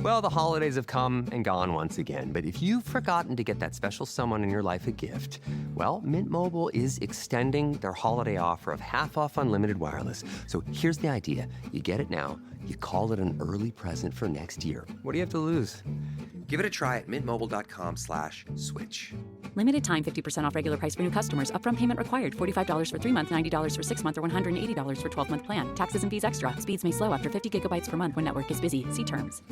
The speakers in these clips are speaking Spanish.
Well, the holidays have come and gone once again, but if you've forgotten to get that special someone in your life a gift, well, Mint Mobile is extending their holiday offer of half off unlimited wireless. So here's the idea. You get it now, you call it an early present for next year. What do you have to lose? Give it a try at mintmobile.com/switch. Limited time 50% off regular price for new customers. Upfront payment required. $45 for 3 months, $90 for 6 months, or $180 for 12-month plan. Taxes and fees extra. Speeds may slow after 50 gigabytes per month when network is busy. See terms.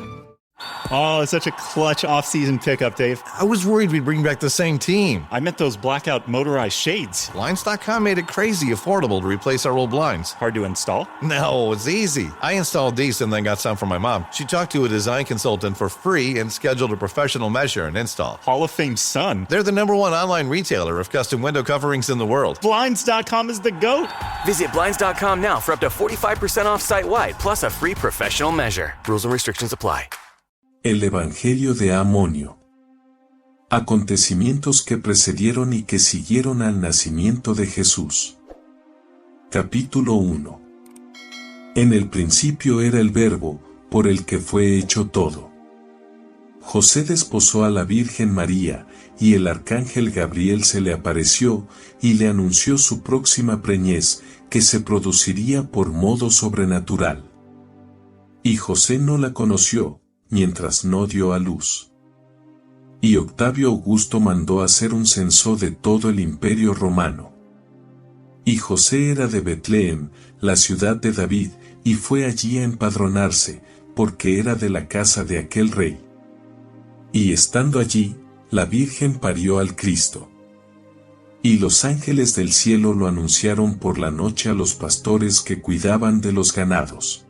Oh, it's such a clutch off-season pickup, Dave. I was worried we'd bring back the same team. I meant those blackout motorized shades. Blinds.com made it crazy affordable to replace our old blinds. Hard to install? No, it's easy. I installed these and then got some for my mom. She talked to a design consultant for free and scheduled a professional measure and install. Hall of Fame son. They're the #1 online retailer of custom window coverings in the world. Blinds.com is the GOAT. Visit Blinds.com now for up to 45% off site-wide, plus a free professional measure. Rules and restrictions apply. El Evangelio de Amonio. Acontecimientos que precedieron y que siguieron al nacimiento de Jesús. Capítulo 1. En el principio era el Verbo, por el que fue hecho todo. José desposó a la Virgen María, y el arcángel Gabriel se le apareció y le anunció su próxima preñez, que se produciría por modo sobrenatural. Y José no la conoció, mientras no dio a luz. Y Octavio Augusto mandó hacer un censo de todo el imperio romano. Y José era de Betlehem, la ciudad de David, y fue allí a empadronarse, porque era de la casa de aquel rey. Y estando allí, la Virgen parió al Cristo. Y los ángeles del cielo lo anunciaron por la noche a los pastores que cuidaban de los ganados.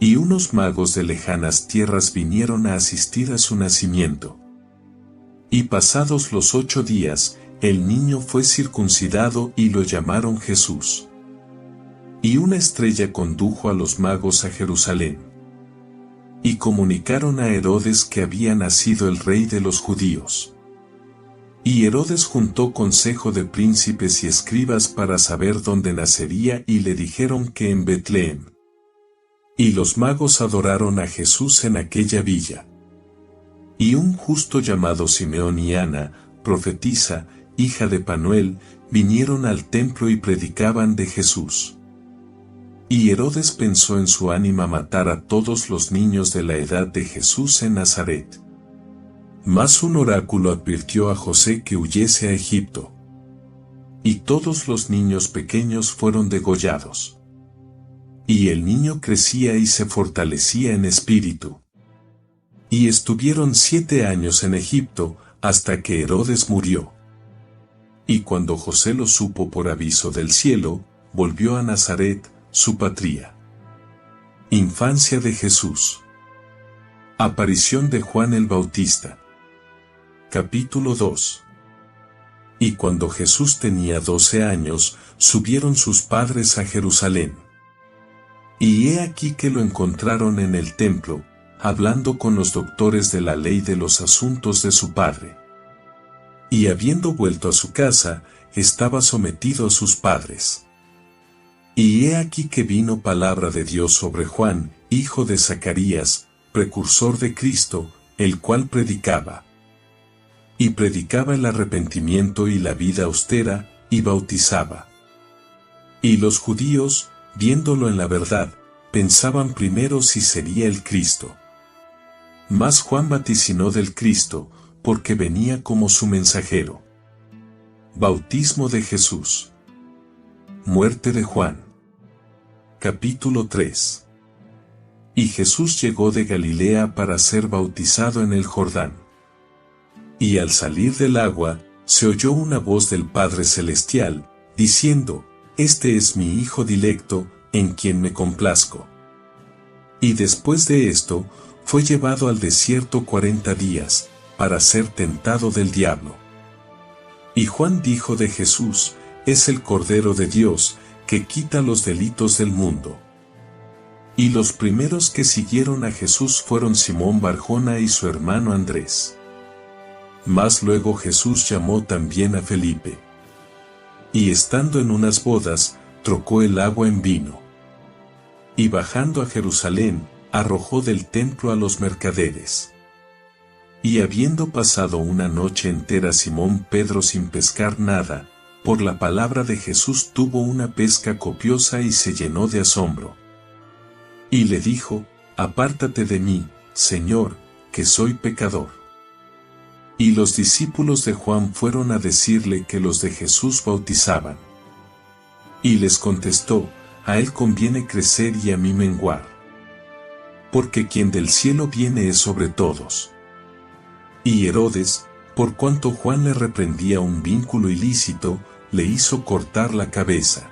Y unos magos de lejanas tierras vinieron a asistir a su nacimiento. Y pasados los 8 días, el niño fue circuncidado y lo llamaron Jesús. Y una estrella condujo a los magos a Jerusalén. Y comunicaron a Herodes que había nacido el rey de los judíos. Y Herodes juntó consejo de príncipes y escribas para saber dónde nacería y le dijeron que en Betlehem. Y los magos adoraron a Jesús en aquella villa. Y un justo llamado Simeón y Ana, profetisa, hija de Panuel, vinieron al templo y predicaban de Jesús. Y Herodes pensó en su ánima matar a todos los niños de la edad de Jesús en Nazaret. Mas un oráculo advirtió a José que huyese a Egipto. Y todos los niños pequeños fueron degollados. Y el niño crecía y se fortalecía en espíritu. Y estuvieron 7 años en Egipto, hasta que Herodes murió. Y cuando José lo supo por aviso del cielo, volvió a Nazaret, su patria. Infancia de Jesús. Aparición de Juan el Bautista. Capítulo 2. Y cuando Jesús tenía 12 años, subieron sus padres a Jerusalén. Y he aquí que lo encontraron en el templo, hablando con los doctores de la ley de los asuntos de su padre. Y habiendo vuelto a su casa, estaba sometido a sus padres. Y he aquí que vino palabra de Dios sobre Juan, hijo de Zacarías, precursor de Cristo, el cual predicaba. Y predicaba el arrepentimiento y la vida austera, y bautizaba. Y los judíos, viéndolo en la verdad, pensaban primero si sería el Cristo. Mas Juan vaticinó del Cristo, porque venía como su mensajero. Bautismo de Jesús. Muerte de Juan. Capítulo 3. Y Jesús llegó de Galilea para ser bautizado en el Jordán. Y al salir del agua, se oyó una voz del Padre Celestial, diciendo: Este es mi Hijo dilecto, en quien me complazco. Y después de esto, fue llevado al desierto 40 días, para ser tentado del diablo. Y Juan dijo de Jesús: Es el Cordero de Dios, que quita los delitos del mundo. Y los primeros que siguieron a Jesús fueron Simón Barjona y su hermano Andrés. Mas luego Jesús llamó también a Felipe. Y estando en unas bodas, trocó el agua en vino. Y bajando a Jerusalén, arrojó del templo a los mercaderes. Y habiendo pasado una noche entera Simón Pedro sin pescar nada, por la palabra de Jesús tuvo una pesca copiosa y se llenó de asombro. Y le dijo: Apártate de mí, Señor, que soy pecador. Y los discípulos de Juan fueron a decirle que los de Jesús bautizaban. Y les contestó: A él conviene crecer y a mí menguar. Porque quien del cielo viene es sobre todos. Y Herodes, por cuanto Juan le reprendía un vínculo ilícito, le hizo cortar la cabeza.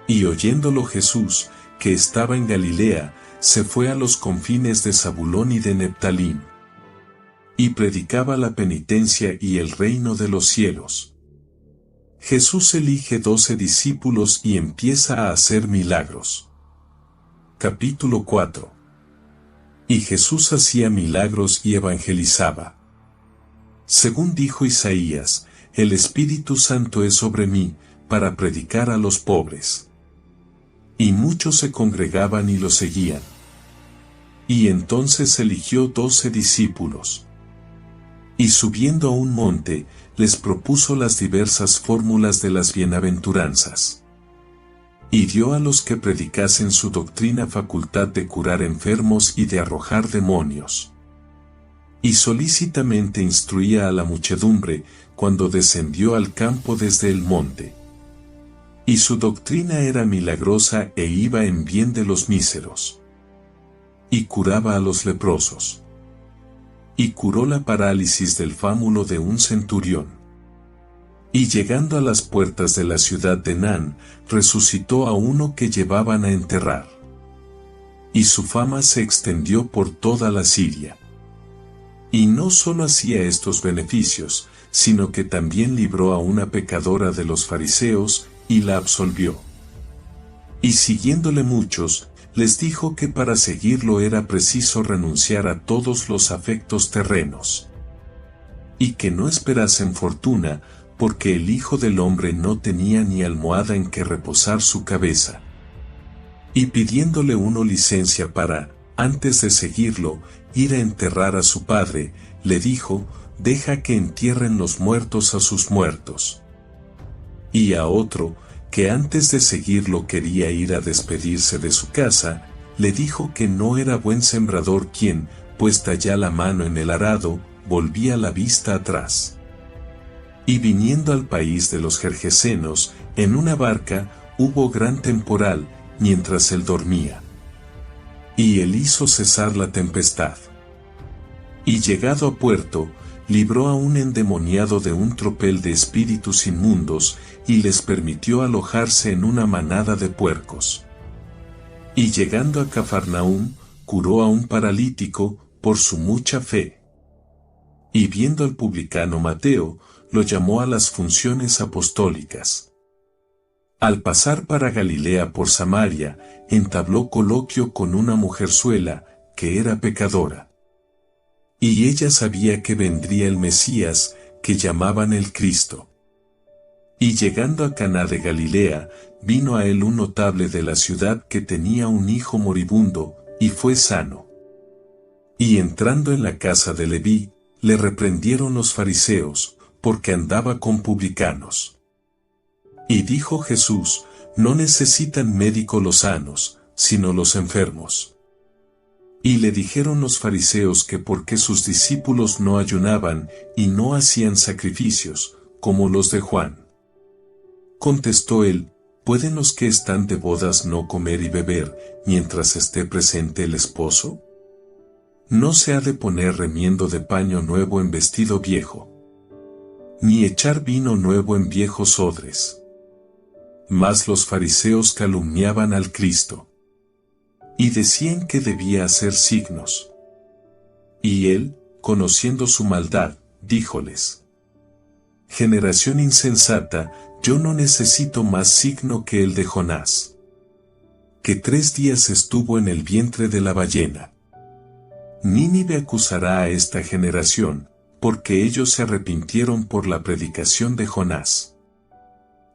Y oyéndolo Jesús, que estaba en Galilea, se fue a los confines de Zabulón y de Neptalí. Y predicaba la penitencia y el reino de los cielos. Jesús elige 12 discípulos y empieza a hacer milagros. Capítulo 4. Y Jesús hacía milagros y evangelizaba. Según dijo Isaías: El Espíritu Santo es sobre mí, para predicar a los pobres. Y muchos se congregaban y lo seguían. Y entonces eligió 12 discípulos. Y subiendo a un monte, les propuso las diversas fórmulas de las bienaventuranzas. Y dio a los que predicasen su doctrina facultad de curar enfermos y de arrojar demonios. Y solícitamente instruía a la muchedumbre, cuando descendió al campo desde el monte. Y su doctrina era milagrosa e iba en bien de los míseros. Y curaba a los leprosos. Y curó la parálisis del fámulo de un centurión. Y llegando a las puertas de la ciudad de Nan, resucitó a uno que llevaban a enterrar. Y su fama se extendió por toda la Siria. Y no solo hacía estos beneficios, sino que también libró a una pecadora de los fariseos, y la absolvió. Y siguiéndole muchos, les dijo que para seguirlo era preciso renunciar a todos los afectos terrenos. Y que no esperasen fortuna, porque el Hijo del Hombre no tenía ni almohada en que reposar su cabeza. Y pidiéndole uno licencia para, antes de seguirlo, ir a enterrar a su padre, le dijo: Deja que entierren los muertos a sus muertos. Y a otro, que antes de seguirlo quería ir a despedirse de su casa, le dijo que no era buen sembrador quien, puesta ya la mano en el arado, volvía la vista atrás. Y viniendo al país de los Gergesenos, en una barca, hubo gran temporal, mientras él dormía. Y él hizo cesar la tempestad. Y llegado a puerto, libró a un endemoniado de un tropel de espíritus inmundos, y les permitió alojarse en una manada de puercos. Y llegando a Cafarnaúm, curó a un paralítico, por su mucha fe. Y viendo al publicano Mateo, lo llamó a las funciones apostólicas. Al pasar para Galilea por Samaria, entabló coloquio con una mujerzuela, que era pecadora. Y ella sabía que vendría el Mesías, que llamaban el Cristo. Y llegando a Caná de Galilea, vino a él un notable de la ciudad que tenía un hijo moribundo, y fue sano. Y entrando en la casa de Leví, le reprendieron los fariseos, porque andaba con publicanos. Y dijo Jesús: No necesitan médico los sanos, sino los enfermos. Y le dijeron los fariseos que porque sus discípulos no ayunaban y no hacían sacrificios, como los de Juan. Contestó él: ¿Pueden los que están de bodas no comer y beber, mientras esté presente el esposo? No se ha de poner remiendo de paño nuevo en vestido viejo, ni echar vino nuevo en viejos odres. Mas los fariseos calumniaban al Cristo, y decían que debía hacer signos. Y él, conociendo su maldad, díjoles: Generación insensata, yo no necesito más signo que el de Jonás, que 3 días estuvo en el vientre de la ballena. Nínive acusará a esta generación, porque ellos se arrepintieron por la predicación de Jonás.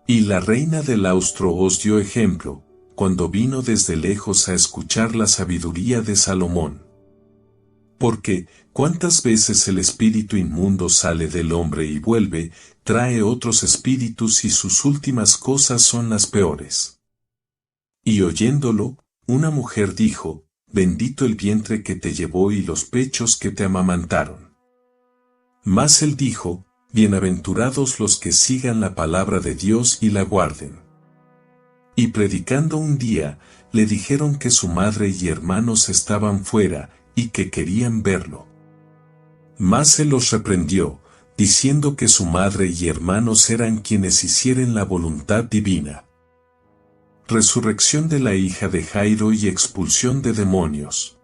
Y la reina del austro os dio ejemplo, cuando vino desde lejos a escuchar la sabiduría de Salomón. Porque, ¿cuántas veces el espíritu inmundo sale del hombre y vuelve, trae otros espíritus y sus últimas cosas son las peores? Y oyéndolo, una mujer dijo, bendito el vientre que te llevó y los pechos que te amamantaron. Mas él dijo, bienaventurados los que sigan la palabra de Dios y la guarden. Y predicando un día, le dijeron que su madre y hermanos estaban fuera, y que querían verlo. Mas él los reprendió, diciendo que su madre y hermanos eran quienes hicieren la voluntad divina. Resurrección de la hija de Jairo y expulsión de demonios.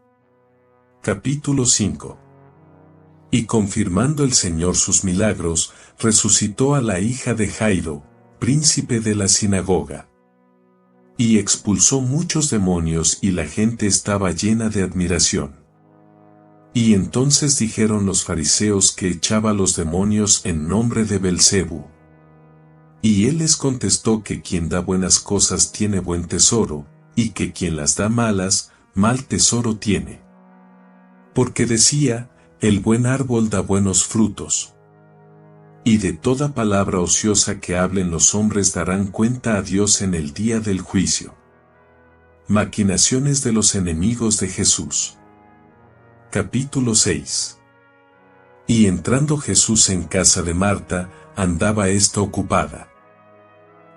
Capítulo 5. Y confirmando el Señor sus milagros, resucitó a la hija de Jairo, príncipe de la sinagoga. Y expulsó muchos demonios y la gente estaba llena de admiración. Y entonces dijeron los fariseos que echaba los demonios en nombre de Belcebú. Y él les contestó que quien da buenas cosas tiene buen tesoro, y que quien las da malas, mal tesoro tiene. Porque decía, el buen árbol da buenos frutos. Y de toda palabra ociosa que hablen los hombres darán cuenta a Dios en el día del juicio. Maquinaciones de los enemigos de Jesús. Capítulo 6. Y entrando Jesús en casa de Marta, andaba ésta ocupada.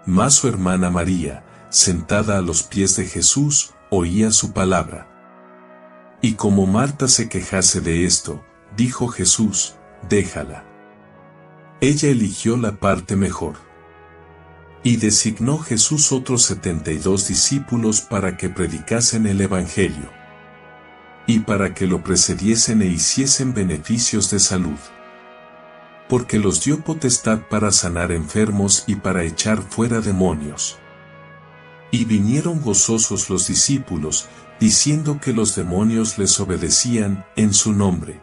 Mas su hermana María, sentada a los pies de Jesús, oía su palabra. Y como Marta se quejase de esto, dijo Jesús, déjala. Ella eligió la parte mejor. Y designó Jesús otros 72 discípulos para que predicasen el Evangelio. Y para que lo precediesen e hiciesen beneficios de salud. Porque los dio potestad para sanar enfermos y para echar fuera demonios. Y vinieron gozosos los discípulos, diciendo que los demonios les obedecían en su nombre.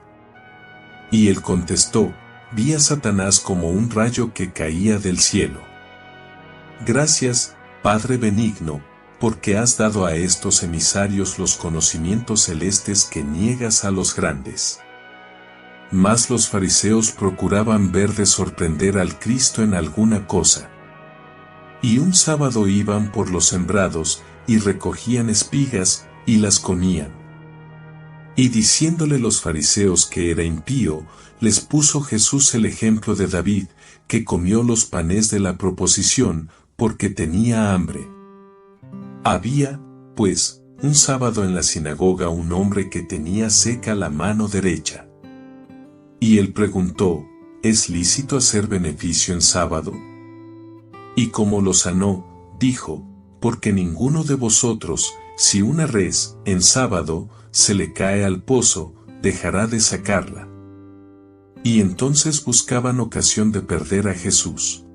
Y él contestó, vi a Satanás como un rayo que caía del cielo. Gracias, Padre benigno, porque has dado a estos emisarios los conocimientos celestes que niegas a los grandes. Mas los fariseos procuraban ver de sorprender al Cristo en alguna cosa. Y un sábado iban por los sembrados, y recogían espigas, y las comían. Y diciéndole los fariseos que era impío, les puso Jesús el ejemplo de David, que comió los panes de la proposición, porque tenía hambre. Había, pues, un sábado en la sinagoga un hombre que tenía seca la mano derecha. Y él preguntó, ¿es lícito hacer beneficio en sábado? Y como lo sanó, dijo, porque ninguno de vosotros, si una res, en sábado, se le cae al pozo, dejará de sacarla. Y entonces buscaban ocasión de perder a Jesús.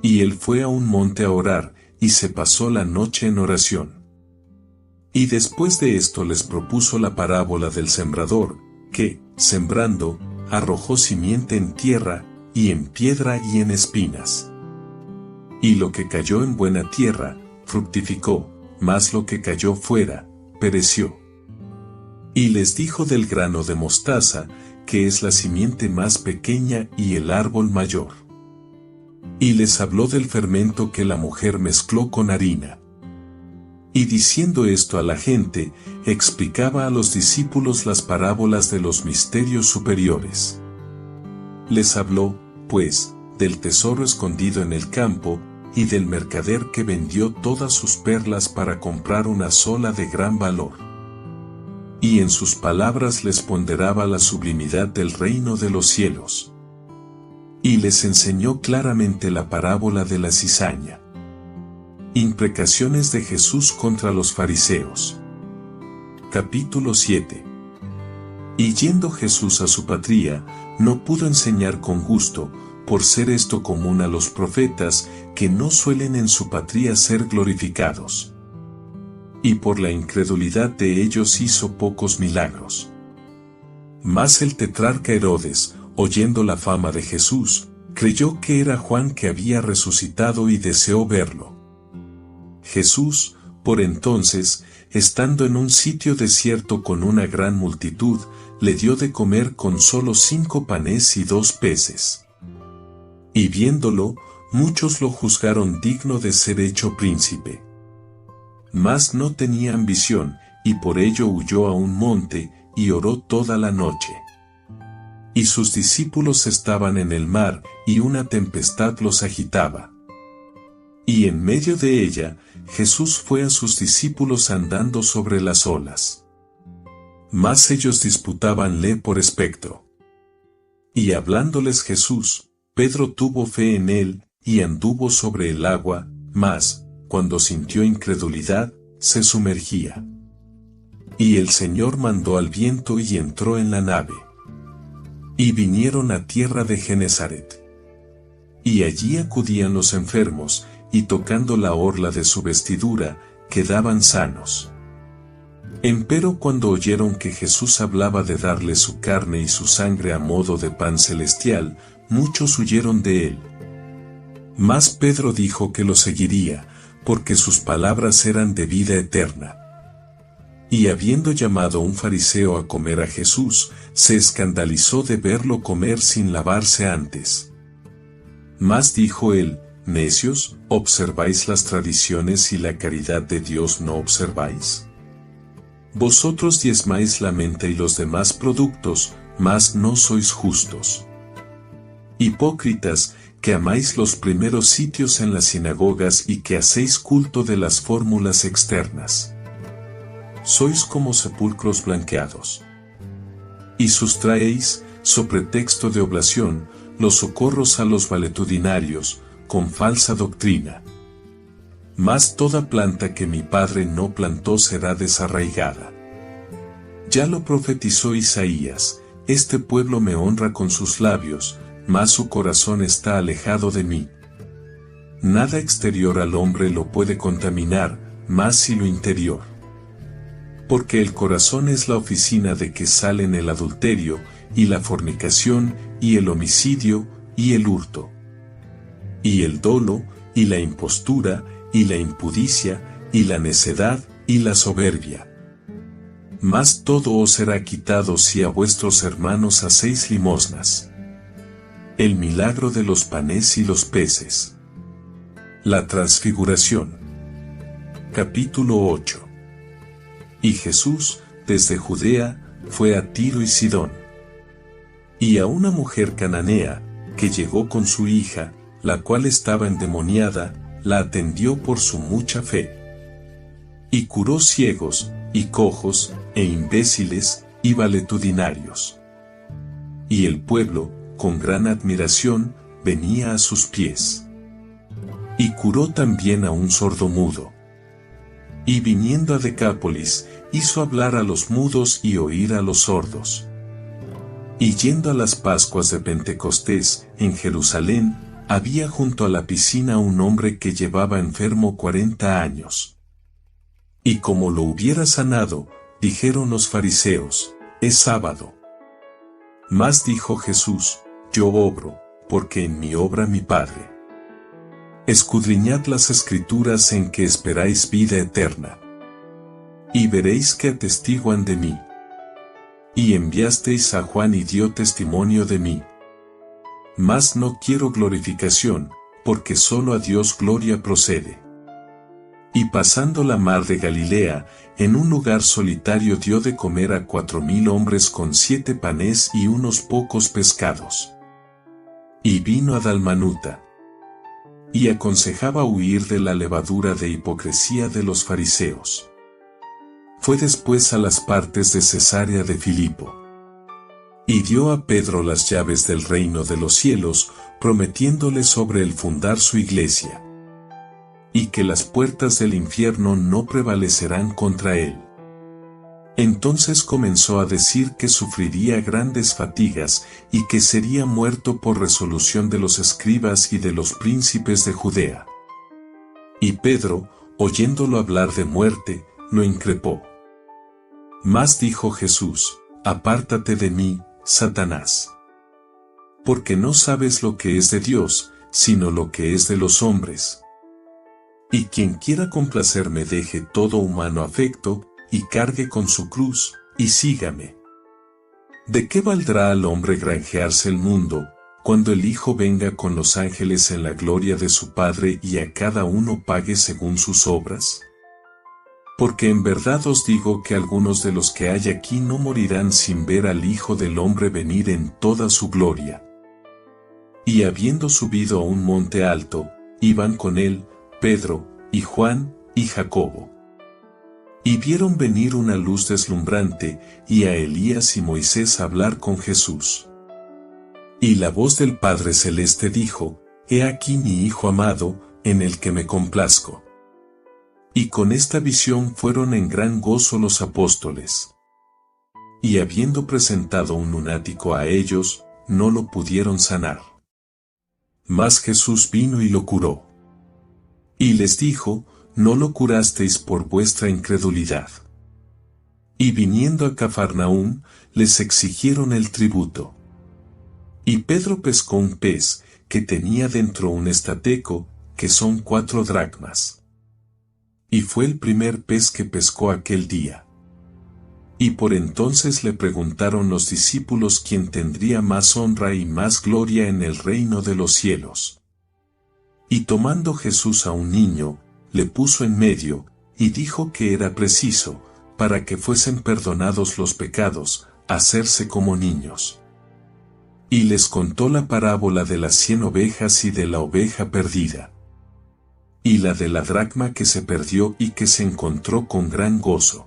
Y él fue a un monte a orar, y se pasó la noche en oración. Y después de esto les propuso la parábola del sembrador, que, sembrando, arrojó simiente en tierra, y en piedra y en espinas. Y lo que cayó en buena tierra, fructificó, mas lo que cayó fuera, pereció. Y les dijo del grano de mostaza, que es la simiente más pequeña y el árbol mayor. Y les habló del fermento que la mujer mezcló con harina. Y diciendo esto a la gente, explicaba a los discípulos las parábolas de los misterios superiores. Les habló, pues, del tesoro escondido en el campo, y del mercader que vendió todas sus perlas para comprar una sola de gran valor. Y en sus palabras les ponderaba la sublimidad del reino de los cielos. Y les enseñó claramente la parábola de la cizaña. Imprecaciones de Jesús contra los fariseos. Capítulo 7. Y yendo Jesús a su patria, no pudo enseñar con gusto, por ser esto común a los profetas, que no suelen en su patria ser glorificados. Y por la incredulidad de ellos hizo pocos milagros. Mas el tetrarca Herodes, oyendo la fama de Jesús, creyó que era Juan que había resucitado y deseó verlo. Jesús, por entonces, estando en un sitio desierto con una gran multitud, le dio de comer con solo 5 panes y 2 peces. Y viéndolo, muchos lo juzgaron digno de ser hecho príncipe. Mas no tenía ambición, y por ello huyó a un monte, y oró toda la noche. Y sus discípulos estaban en el mar, y una tempestad los agitaba. Y en medio de ella, Jesús fue a sus discípulos andando sobre las olas. Mas ellos disputábanle por espectro. Y hablándoles Jesús, Pedro tuvo fe en él, y anduvo sobre el agua, mas, cuando sintió incredulidad, se sumergía. Y el Señor mandó al viento y entró en la nave. Y vinieron a tierra de Genesaret. Y allí acudían los enfermos, y tocando la orla de su vestidura, quedaban sanos. Empero cuando oyeron que Jesús hablaba de darle su carne y su sangre a modo de pan celestial, muchos huyeron de él. Mas Pedro dijo que lo seguiría, porque sus palabras eran de vida eterna. Y habiendo llamado un fariseo a comer a Jesús, se escandalizó de verlo comer sin lavarse antes. Mas dijo él, necios, ¿observáis las tradiciones y la caridad de Dios no observáis? Vosotros diezmáis la menta y los demás productos, mas no sois justos. Hipócritas, que amáis los primeros sitios en las sinagogas y que hacéis culto de las fórmulas externas. Sois como sepulcros blanqueados. Y sustraéis, so pretexto de oblación, los socorros a los valetudinarios, con falsa doctrina. Mas toda planta que mi Padre no plantó será desarraigada. Ya lo profetizó Isaías, este pueblo me honra con sus labios, mas su corazón está alejado de mí. Nada exterior al hombre lo puede contaminar, más si lo interior. Porque el corazón es la oficina de que salen el adulterio, y la fornicación, y el homicidio, y el hurto, y el dolo, y la impostura, y la impudicia, y la necedad, y la soberbia. Mas todo os será quitado si a vuestros hermanos hacéis limosnas. El milagro de los panes y los peces. La transfiguración. Capítulo 8. Y Jesús, desde Judea, fue a Tiro y Sidón. Y a una mujer cananea, que llegó con su hija, la cual estaba endemoniada, la atendió por su mucha fe. Y curó ciegos, y cojos, e imbéciles, y valetudinarios. Y el pueblo, con gran admiración, venía a sus pies. Y curó también a un sordomudo. Y viniendo a Decápolis, hizo hablar a los mudos y oír a los sordos. Y yendo a las Pascuas de Pentecostés, en Jerusalén, había junto a la piscina un hombre que llevaba enfermo 40 años. Y como lo hubiera sanado, dijeron los fariseos, es sábado. Mas dijo Jesús, yo obro, porque en mí obra mi Padre. Escudriñad las Escrituras en que esperáis vida eterna. Y veréis que atestiguan de mí. Y enviasteis a Juan y dio testimonio de mí. Mas no quiero glorificación, porque solo a Dios gloria procede. Y pasando la mar de Galilea, en un lugar solitario dio de comer a 4,000 hombres con 7 panes y unos pocos pescados. Y vino a Dalmanuta. Y aconsejaba huir de la levadura de hipocresía de los fariseos. Fue después a las partes de Cesarea de Filipo. Y dio a Pedro las llaves del reino de los cielos, prometiéndole sobre él fundar su iglesia. Y que las puertas del infierno no prevalecerán contra él. Entonces comenzó a decir que sufriría grandes fatigas y que sería muerto por resolución de los escribas y de los príncipes de Judea. Y Pedro, oyéndolo hablar de muerte, lo increpó. Mas dijo Jesús, apártate de mí, Satanás. Porque no sabes lo que es de Dios, sino lo que es de los hombres. Y quien quiera complacerme deje todo humano afecto, y cargue con su cruz, y sígame. ¿De qué valdrá al hombre granjearse el mundo, cuando el Hijo venga con los ángeles en la gloria de su Padre y a cada uno pague según sus obras? Porque en verdad os digo que algunos de los que hay aquí no morirán sin ver al Hijo del Hombre venir en toda su gloria. Y habiendo subido a un monte alto, iban con él Pedro, y Juan, y Jacobo. Y vieron venir una luz deslumbrante, y a Elías y Moisés hablar con Jesús. Y la voz del Padre Celeste dijo: He aquí mi Hijo amado, en el que me complazco. Y con esta visión fueron en gran gozo los apóstoles. Y habiendo presentado un lunático a ellos, no lo pudieron sanar. Mas Jesús vino y lo curó. Y les dijo: No lo curasteis por vuestra incredulidad. Y viniendo a Cafarnaúm, les exigieron el tributo. Y Pedro pescó un pez, que tenía dentro un estateco, que son 4 dracmas. Y fue el primer pez que pescó aquel día. Y por entonces le preguntaron los discípulos quién tendría más honra y más gloria en el reino de los cielos. Y tomando Jesús a un niño, le puso en medio, y dijo que era preciso, para que fuesen perdonados los pecados, hacerse como niños. Y les contó la parábola de las 100 ovejas y de la oveja perdida. Y la de la dracma que se perdió y que se encontró con gran gozo.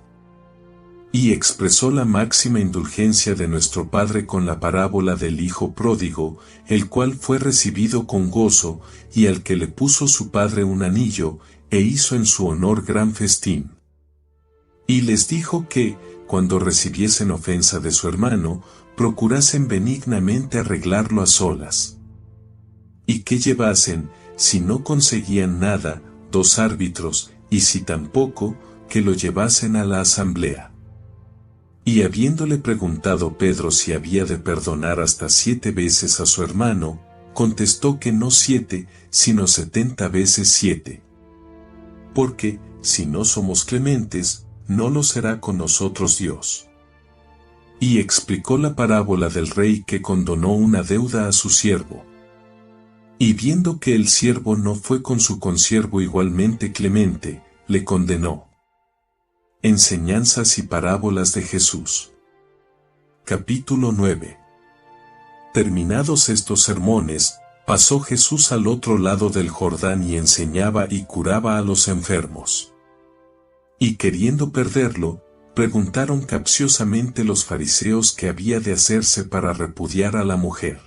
Y expresó la máxima indulgencia de nuestro Padre con la parábola del Hijo pródigo, el cual fue recibido con gozo, y al que le puso su padre un anillo, e hizo en su honor gran festín. Y les dijo que, cuando recibiesen ofensa de su hermano, procurasen benignamente arreglarlo a solas. Y que llevasen, si no conseguían nada, 2 árbitros, y si tampoco, que lo llevasen a la asamblea. Y habiéndole preguntado Pedro si había de perdonar hasta 7 veces a su hermano, contestó que no 7, sino 70 veces 7. Porque, si no somos clementes, no lo será con nosotros Dios. Y explicó la parábola del rey que condonó una deuda a su siervo. Y viendo que el siervo no fue con su consiervo igualmente clemente, le condenó. Enseñanzas y parábolas de Jesús. Capítulo 9. Terminados estos sermones, pasó Jesús al otro lado del Jordán y enseñaba y curaba a los enfermos. Y queriendo perderlo, preguntaron capciosamente los fariseos qué había de hacerse para repudiar a la mujer.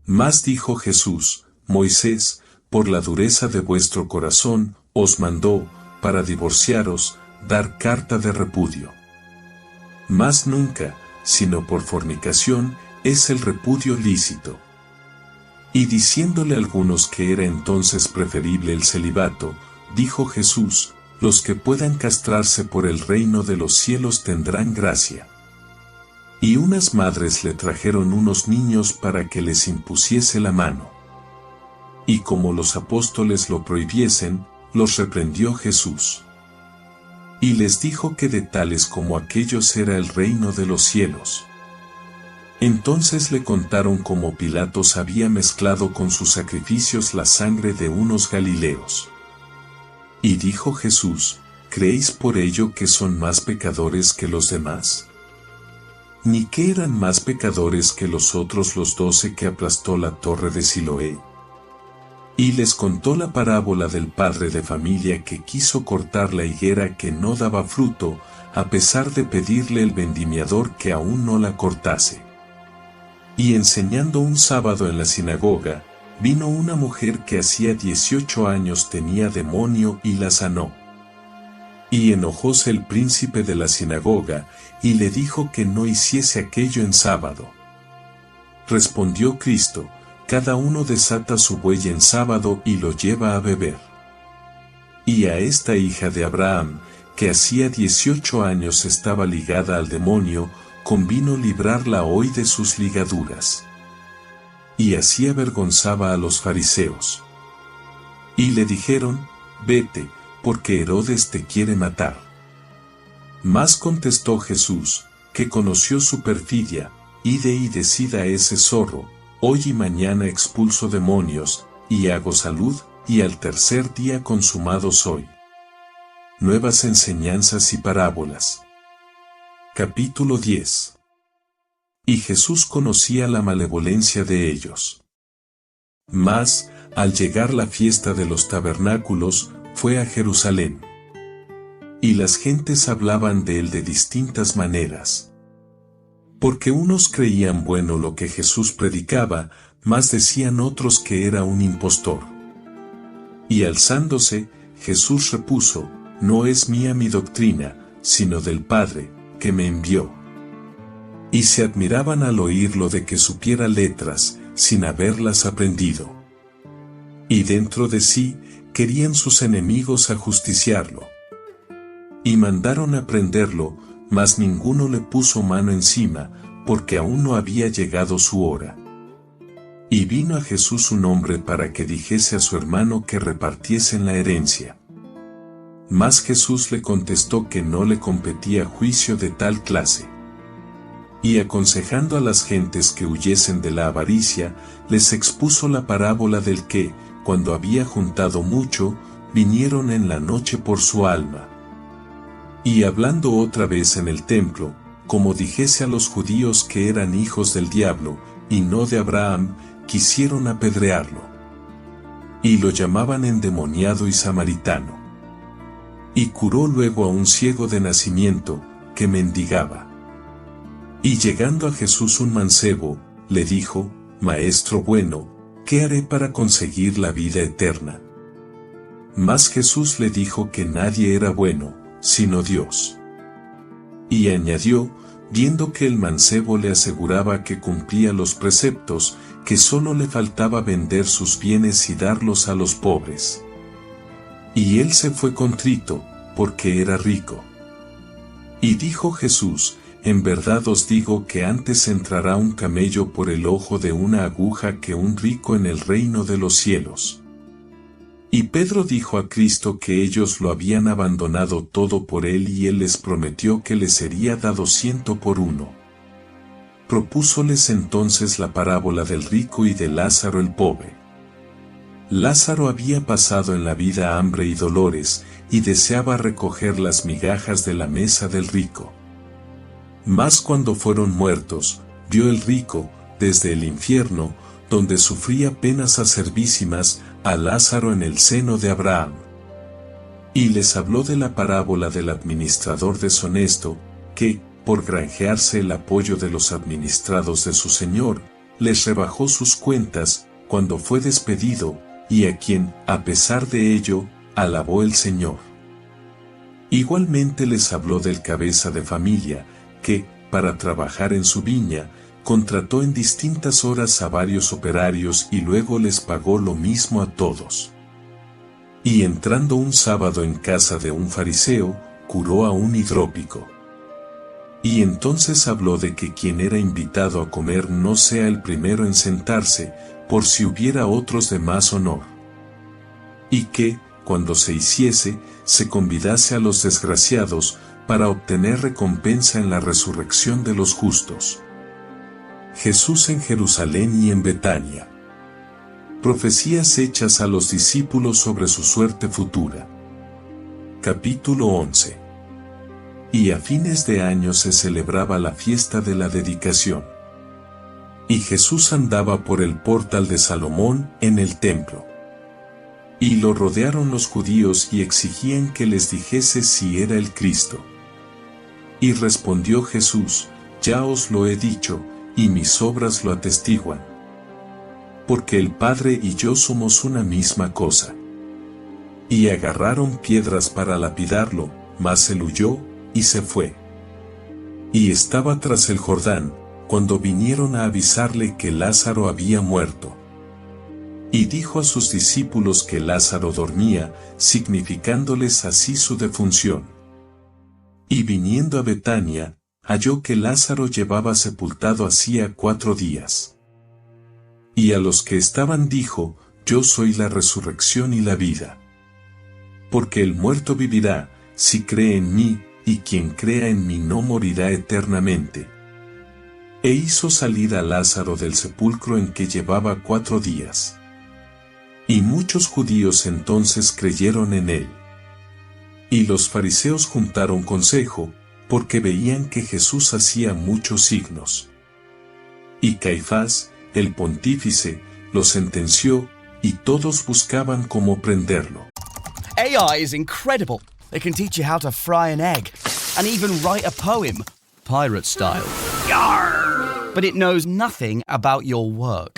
Mas dijo Jesús: Moisés, por la dureza de vuestro corazón, os mandó, para divorciaros, dar carta de repudio. Mas nunca, sino por fornicación, es el repudio lícito. Y diciéndole a algunos que era entonces preferible el celibato, dijo Jesús: los que puedan castrarse por el reino de los cielos tendrán gracia. Y unas madres le trajeron unos niños para que les impusiese la mano. Y como los apóstoles lo prohibiesen, los reprendió Jesús. Y les dijo que de tales como aquellos era el reino de los cielos. Entonces le contaron cómo Pilatos había mezclado con sus sacrificios la sangre de unos galileos. Y dijo Jesús: ¿creéis por ello que son más pecadores que los demás? ¿Ni que eran más pecadores que los otros los 12 que aplastó la torre de Siloé? Y les contó la parábola del padre de familia que quiso cortar la higuera que no daba fruto, a pesar de pedirle el vendimiador que aún no la cortase. Y enseñando un sábado en la sinagoga, vino una mujer que hacía 18 años tenía demonio y la sanó. Y enojóse el príncipe de la sinagoga, y le dijo que no hiciese aquello en sábado. Respondió Cristo: cada uno desata su buey en sábado y lo lleva a beber. Y a esta hija de Abraham, que hacía 18 años estaba ligada al demonio, convino librarla hoy de sus ligaduras. Y así avergonzaba a los fariseos. Y le dijeron: vete, porque Herodes te quiere matar. Mas contestó Jesús, que conoció su perfidia, ide y decida a ese zorro, hoy y mañana expulso demonios, y hago salud, y al tercer día consumado soy. Nuevas enseñanzas y parábolas. Capítulo 10. Y Jesús conocía la malevolencia de ellos. Mas, al llegar la fiesta de los tabernáculos, fue a Jerusalén. Y las gentes hablaban de él de distintas maneras. Porque unos creían bueno lo que Jesús predicaba, mas decían otros que era un impostor. Y alzándose, Jesús repuso, no es mía mi doctrina, sino del Padre, que me envió. Y se admiraban al oírlo de que supiera letras, sin haberlas aprendido. Y dentro de sí, querían sus enemigos ajusticiarlo. Y mandaron a prenderlo, mas ninguno le puso mano encima, porque aún no había llegado su hora. Y vino a Jesús un hombre para que dijese a su hermano que repartiesen la herencia. Mas Jesús le contestó que no le competía juicio de tal clase. Y aconsejando a las gentes que huyesen de la avaricia, les expuso la parábola del que, cuando había juntado mucho, vinieron en la noche por su alma. Y hablando otra vez en el templo, como dijese a los judíos que eran hijos del diablo, y no de Abraham, quisieron apedrearlo. Y lo llamaban endemoniado y samaritano. Y curó luego a un ciego de nacimiento, que mendigaba. Y llegando a Jesús un mancebo, le dijo, Maestro bueno, ¿qué haré para conseguir la vida eterna? Mas Jesús le dijo que nadie era bueno, sino Dios. Y añadió, viendo que el mancebo le aseguraba que cumplía los preceptos, que sólo le faltaba vender sus bienes y darlos a los pobres. Y él se fue contrito, porque era rico. Y dijo Jesús, en verdad os digo que antes entrará un camello por el ojo de una aguja que un rico en el reino de los cielos. Y Pedro dijo a Cristo que ellos lo habían abandonado todo por él y él les prometió que les sería dado 100 por uno. Propúsoles entonces la parábola del rico y de Lázaro el pobre. Lázaro había pasado en la vida hambre y dolores, y deseaba recoger las migajas de la mesa del rico. Mas cuando fueron muertos, vio el rico, desde el infierno, donde sufría penas acervísimas, a Lázaro en el seno de Abraham. Y les habló de la parábola del administrador deshonesto, que, por granjearse el apoyo de los administrados de su señor, les rebajó sus cuentas, cuando fue despedido, y a quien, a pesar de ello, alabó el Señor. Igualmente les habló del cabeza de familia, que, para trabajar en su viña, contrató en distintas horas a varios operarios y luego les pagó lo mismo a todos. Y entrando un sábado en casa de un fariseo, curó a un hidrópico. Y entonces habló de que quien era invitado a comer no sea el primero en sentarse, por si hubiera otros de más honor. Y que, cuando se hiciese, se convidase a los desgraciados, para obtener recompensa en la resurrección de los justos. Jesús en Jerusalén y en Betania. Profecías hechas a los discípulos sobre su suerte futura. Capítulo 11. Y a fines de año se celebraba la fiesta de la dedicación. Y Jesús andaba por el portal de Salomón en el templo. Y lo rodearon los judíos y exigían que les dijese si era el Cristo. Y respondió Jesús, ya os lo he dicho, y mis obras lo atestiguan. Porque el Padre y yo somos una misma cosa. Y agarraron piedras para lapidarlo, mas él huyó, y se fue. Y estaba tras el Jordán, cuando vinieron a avisarle que Lázaro había muerto. Y dijo a sus discípulos que Lázaro dormía, significándoles así su defunción. Y viniendo a Betania, halló que Lázaro llevaba sepultado hacía 4 días. Y a los que estaban dijo, yo soy la resurrección y la vida. porque el muerto vivirá, si cree en mí, y quien crea en mí no morirá eternamente. E hizo salir a Lázaro del sepulcro en que llevaba 4 días. Y muchos judíos entonces creyeron en él. Y los fariseos juntaron consejo, porque veían que Jesús hacía muchos signos. Y Caifás, el pontífice, lo sentenció, y todos buscaban cómo prenderlo. AI is incredible. It can teach you how to fry an egg, and even write a poem, pirate style. Yarr! But it knows nothing about your work.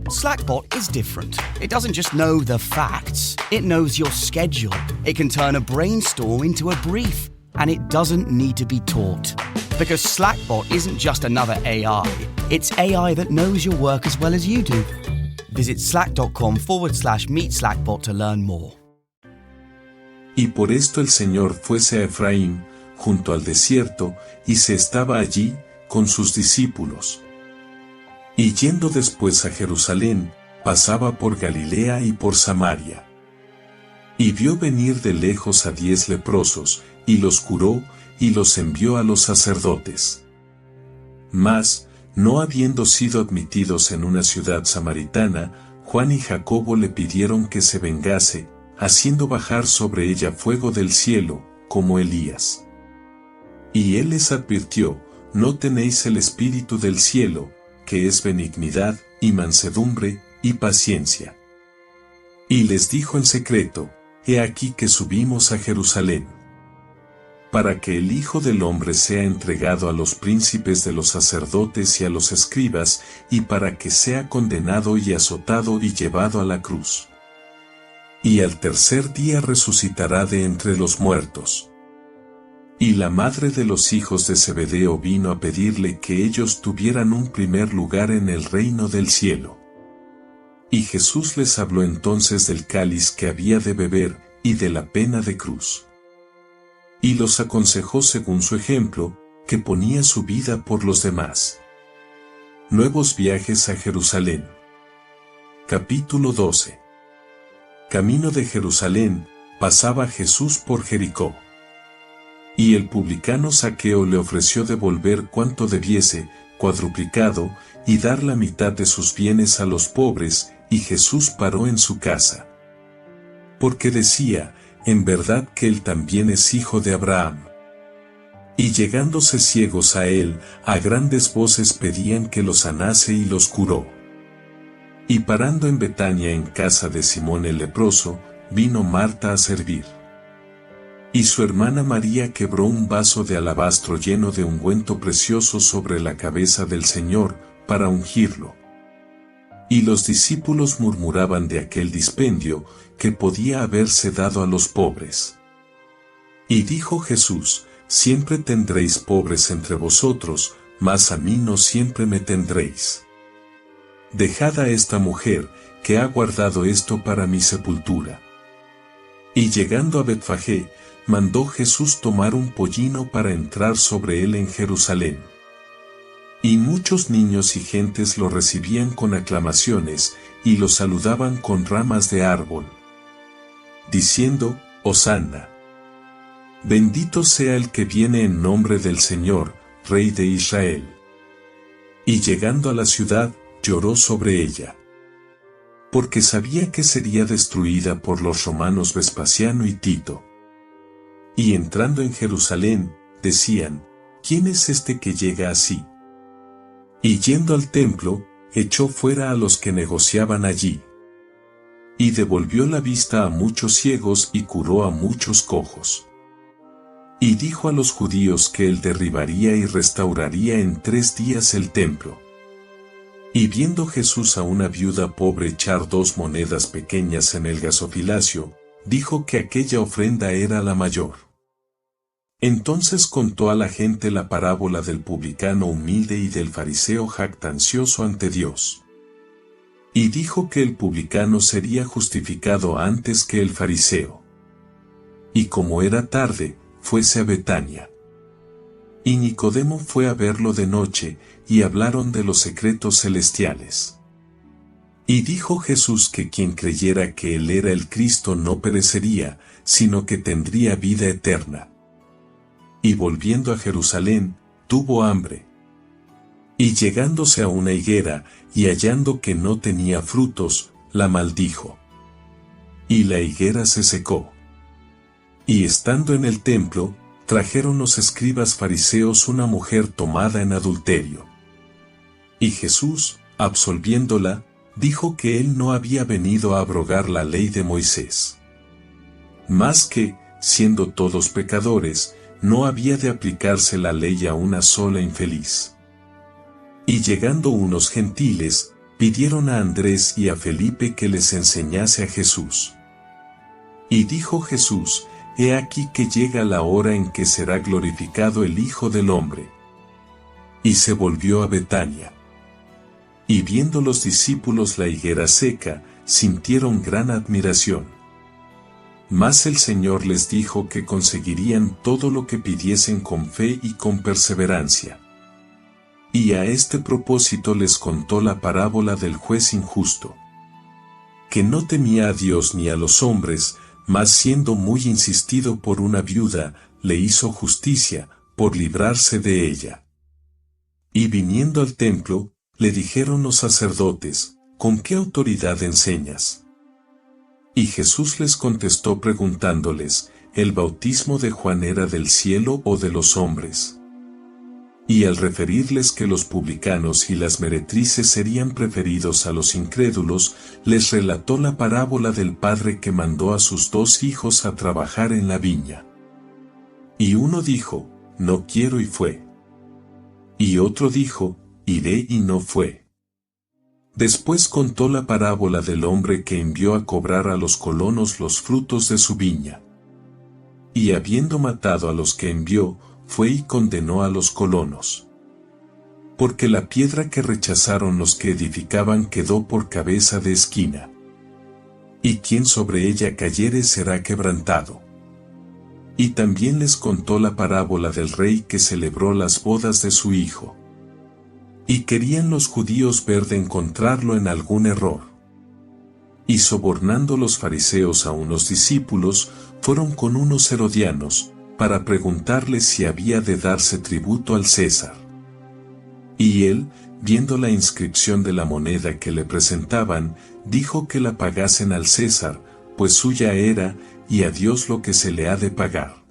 Slackbot is different. It doesn't just know the facts, it knows your schedule. It can turn a brainstorm into a brief, and it doesn't need to be taught. Because Slackbot isn't just another AI, it's AI that knows your work as well as you do. Visit slack.com/meet Slackbot to learn more. Y por esto el Señor fuese a Efraín, junto al desierto, y se estaba allí, con sus discípulos. Y yendo después a Jerusalén, pasaba por Galilea y por Samaria. Y vio venir de lejos a 10 leprosos, y los curó, y los envió a los sacerdotes. Mas, no habiendo sido admitidos en una ciudad samaritana, Juan y Jacobo le pidieron que se vengase, haciendo bajar sobre ella fuego del cielo, como Elías. Y él les advirtió: no tenéis el espíritu del cielo, que es benignidad, y mansedumbre, y paciencia. Y les dijo en secreto: he aquí que subimos a Jerusalén, para que el Hijo del Hombre sea entregado a los príncipes de los sacerdotes y a los escribas, y para que sea condenado y azotado y llevado a la cruz. Y al tercer día resucitará de entre los muertos. Y la madre de los hijos de Zebedeo vino a pedirle que ellos tuvieran un primer lugar en el reino del cielo. Y Jesús les habló entonces del cáliz que había de beber, y de la pena de cruz. Y los aconsejó según su ejemplo, que ponía su vida por los demás. Nuevos viajes a Jerusalén. Capítulo 12. Camino de Jerusalén, pasaba Jesús por Jericó. Y el publicano Zaqueo le ofreció devolver cuanto debiese, cuadruplicado, y dar la mitad de sus bienes a los pobres, y Jesús paró en su casa. Porque decía: en verdad que él también es hijo de Abraham. Y llegándose ciegos a él, a grandes voces pedían que los sanase, y los curó. Y parando en Betania en casa de Simón el leproso, vino Marta a servir. Y su hermana María quebró un vaso de alabastro lleno de ungüento precioso sobre la cabeza del Señor, para ungirlo. Y los discípulos murmuraban de aquel dispendio, que podía haberse dado a los pobres. Y dijo Jesús: siempre tendréis pobres entre vosotros, mas a mí no siempre me tendréis. Dejad a esta mujer, que ha guardado esto para mi sepultura. Y llegando a Betfagé, mandó Jesús tomar un pollino para entrar sobre él en Jerusalén. Y muchos niños y gentes lo recibían con aclamaciones, y lo saludaban con ramas de árbol, diciendo: Hosanna. Bendito sea el que viene en nombre del Señor, Rey de Israel. Y llegando a la ciudad, lloró sobre ella, porque sabía que sería destruida por los romanos Vespasiano y Tito. Y entrando en Jerusalén, decían: ¿quién es este que llega así? Y yendo al templo, echó fuera a los que negociaban allí. Y devolvió la vista a muchos ciegos y curó a muchos cojos. Y dijo a los judíos que él derribaría y restauraría en 3 días el templo. Y viendo Jesús a una viuda pobre echar 2 monedas pequeñas en el gazofilacio, dijo que aquella ofrenda era la mayor. Entonces contó a la gente la parábola del publicano humilde y del fariseo jactancioso ante Dios. Y dijo que el publicano sería justificado antes que el fariseo. Y como era tarde, fuese a Betania. Y Nicodemo fue a verlo de noche, y hablaron de los secretos celestiales. Y dijo Jesús que quien creyera que él era el Cristo no perecería, sino que tendría vida eterna. Y volviendo a Jerusalén, tuvo hambre. Y llegándose a una higuera, y hallando que no tenía frutos, la maldijo. Y la higuera se secó. Y estando en el templo, trajeron los escribas fariseos una mujer tomada en adulterio. Y Jesús, absolviéndola, dijo que él no había venido a abrogar la ley de Moisés. Mas que, siendo todos pecadores, no había de aplicarse la ley a una sola infeliz. Y llegando unos gentiles, pidieron a Andrés y a Felipe que les enseñase a Jesús. Y dijo Jesús: He aquí que llega la hora en que será glorificado el Hijo del Hombre. Y se volvió a Betania. Y viendo los discípulos la higuera seca, sintieron gran admiración. Mas el Señor les dijo que conseguirían todo lo que pidiesen con fe y con perseverancia. Y a este propósito les contó la parábola del juez injusto, que no temía a Dios ni a los hombres, mas siendo muy insistido por una viuda, le hizo justicia, por librarse de ella. Y viniendo al templo, le dijeron los sacerdotes: ¿Con qué autoridad enseñas? Y Jesús les contestó preguntándoles: ¿El bautismo de Juan era del cielo o de los hombres? Y al referirles que los publicanos y las meretrices serían preferidos a los incrédulos, les relató la parábola del padre que mandó a sus 2 hijos a trabajar en la viña. Y uno dijo: No quiero, y fue. Y otro dijo: Iré, y no fue. Después contó la parábola del hombre que envió a cobrar a los colonos los frutos de su viña. Y habiendo matado a los que envió, fue y condenó a los colonos. Porque la piedra que rechazaron los que edificaban quedó por cabeza de esquina. Y quien sobre ella cayere será quebrantado. Y también les contó la parábola del rey que celebró las bodas de su hijo. Y querían los judíos ver de encontrarlo en algún error. Y sobornando los fariseos a unos discípulos, fueron con unos herodianos, para preguntarle si había de darse tributo al César. Y él, viendo la inscripción de la moneda que le presentaban, dijo que la pagasen al César, pues suya era, y a Dios lo que se le ha de pagar.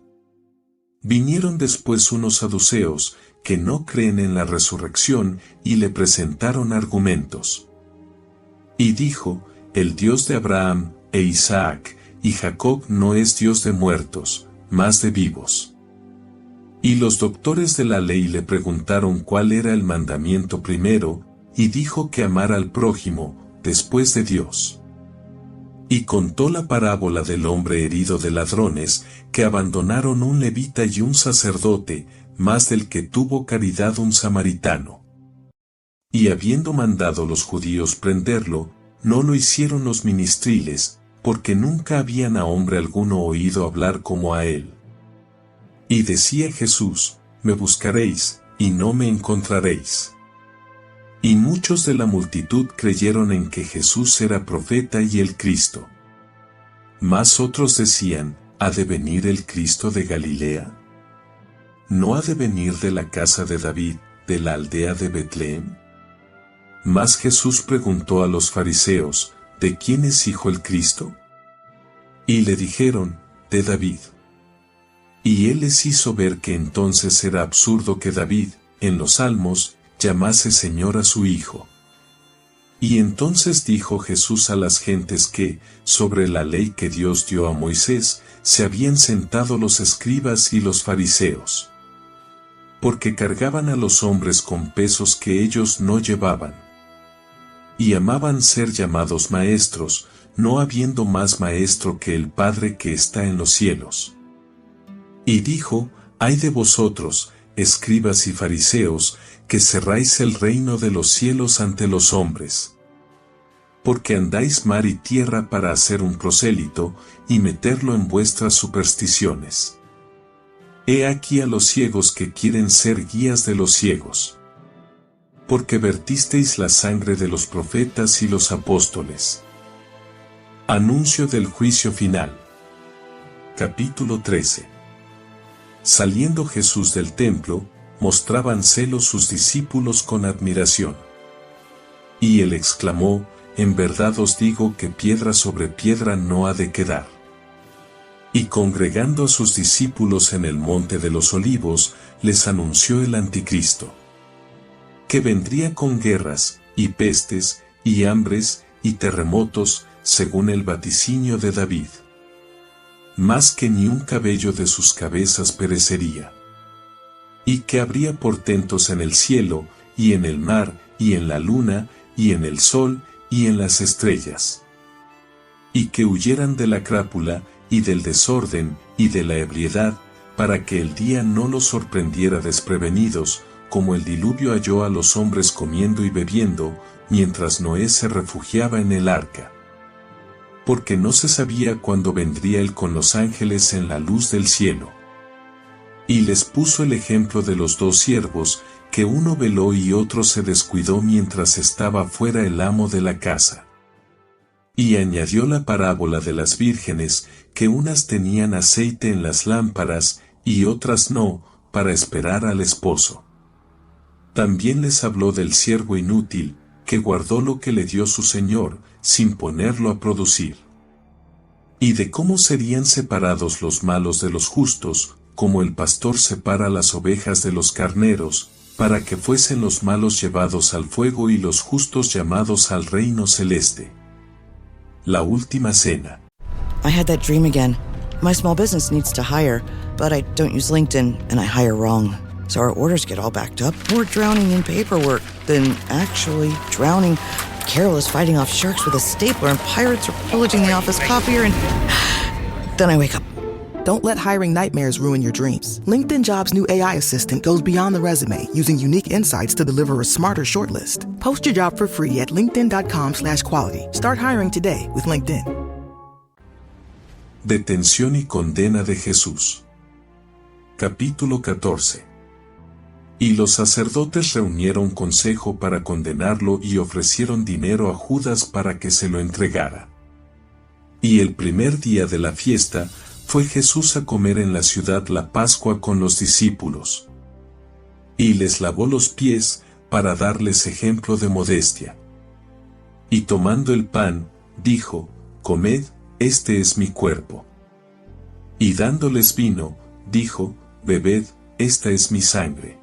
Vinieron después unos saduceos, que no creen en la resurrección, y le presentaron argumentos. Y dijo: El Dios de Abraham, e Isaac, y Jacob no es Dios de muertos, más de vivos. Y los doctores de la ley le preguntaron cuál era el mandamiento primero, y dijo que amara al prójimo, después de Dios. Y contó la parábola del hombre herido de ladrones, que abandonaron un levita y un sacerdote, más del que tuvo caridad un samaritano. Y habiendo mandado los judíos prenderlo, no lo hicieron los ministriles, porque nunca habían a hombre alguno oído hablar como a él. Y decía Jesús: Me buscaréis, y no me encontraréis. Y muchos de la multitud creyeron en que Jesús era profeta y el Cristo. Mas otros decían: ¿Ha de venir el Cristo de Galilea? ¿No ha de venir de la casa de David, de la aldea de Betlem? Mas Jesús preguntó a los fariseos: ¿De quién es hijo el Cristo? Y le dijeron: de David. Y él les hizo ver que entonces era absurdo que David, en los Salmos, llamase Señor a su hijo. Y entonces dijo Jesús a las gentes que, sobre la ley que Dios dio a Moisés, se habían sentado los escribas y los fariseos. Porque cargaban a los hombres con pesos que ellos no llevaban. Y amaban ser llamados maestros, no habiendo más maestro que el Padre que está en los cielos. Y dijo: Ay de vosotros, escribas y fariseos, que cerráis el reino de los cielos ante los hombres. Porque andáis mar y tierra para hacer un prosélito, y meterlo en vuestras supersticiones. He aquí a los ciegos que quieren ser guías de los ciegos. Porque vertisteis la sangre de los profetas y los apóstoles. Anuncio del juicio final. Capítulo 13. Saliendo Jesús del templo, mostraban celo sus discípulos con admiración. Y él exclamó: en verdad os digo que piedra sobre piedra no ha de quedar. Y congregando a sus discípulos en el monte de los olivos, les anunció el anticristo, que vendría con guerras, y pestes, y hambres, y terremotos, según el vaticinio de David. Más que ni un cabello de sus cabezas perecería. Y que habría portentos en el cielo, y en el mar, y en la luna, y en el sol, y en las estrellas. Y que huyeran de la crápula, y del desorden, y de la ebriedad, para que el día no los sorprendiera desprevenidos, como el diluvio halló a los hombres comiendo y bebiendo, mientras Noé se refugiaba en el arca. Porque no se sabía cuándo vendría él con los ángeles en la luz del cielo. Y les puso el ejemplo de los dos siervos, que uno veló y otro se descuidó mientras estaba fuera el amo de la casa. Y añadió la parábola de las vírgenes, que unas tenían aceite en las lámparas, y otras no, para esperar al esposo. También les habló del siervo inútil, que guardó lo que le dio su señor, sin ponerlo a producir. Y de cómo serían separados los malos de los justos, como el pastor separa las ovejas de los carneros, para que fuesen los malos llevados al fuego y los justos llamados al reino celeste. La última cena. I had that dream again. My small business needs to hire, but I don't use LinkedIn and I hire wrong. So our orders get all backed up. We're drowning in paperwork, then actually drowning, careless fighting off sharks with a stapler, and pirates are pillaging the office copier, and then I wake up. Don't let hiring nightmares ruin your dreams. LinkedIn Jobs' new AI assistant goes beyond the resume, using unique insights to deliver a smarter shortlist. Post your job for free at linkedin.com/quality. Start hiring today with LinkedIn. Detención y condena de Jesús. Capítulo 14. Y los sacerdotes reunieron consejo para condenarlo y ofrecieron dinero a Judas para que se lo entregara. Y el primer día de la fiesta, fue Jesús a comer en la ciudad la Pascua con los discípulos. Y les lavó los pies, para darles ejemplo de modestia. Y tomando el pan, dijo: comed, este es mi cuerpo. Y dándoles vino, dijo: bebed, esta es mi sangre.